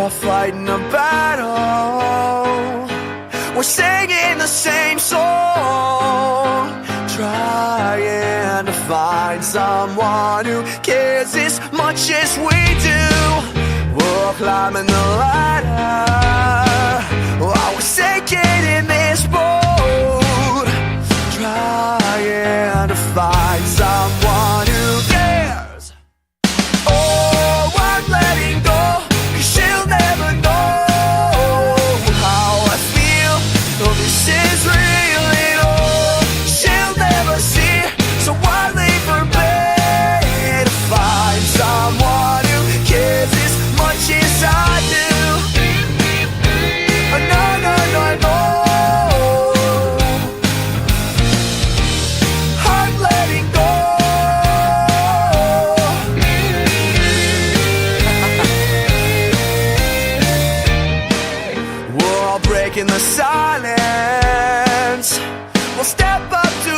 We're fighting a battle, we're singing the same song, trying to find someone who cares as much as we do. We're climbing the ladder while we're sinking in this boat, trying to find someone who cares. Oh, I'm letting go, 'cause she'll never know how I feel. Oh, this is real at all. She'll never see, so I leave her bed to find someone who cares as much as I do. Oh, no, no, no, no. I'm letting go. We're all breaking the silence. We'll step up to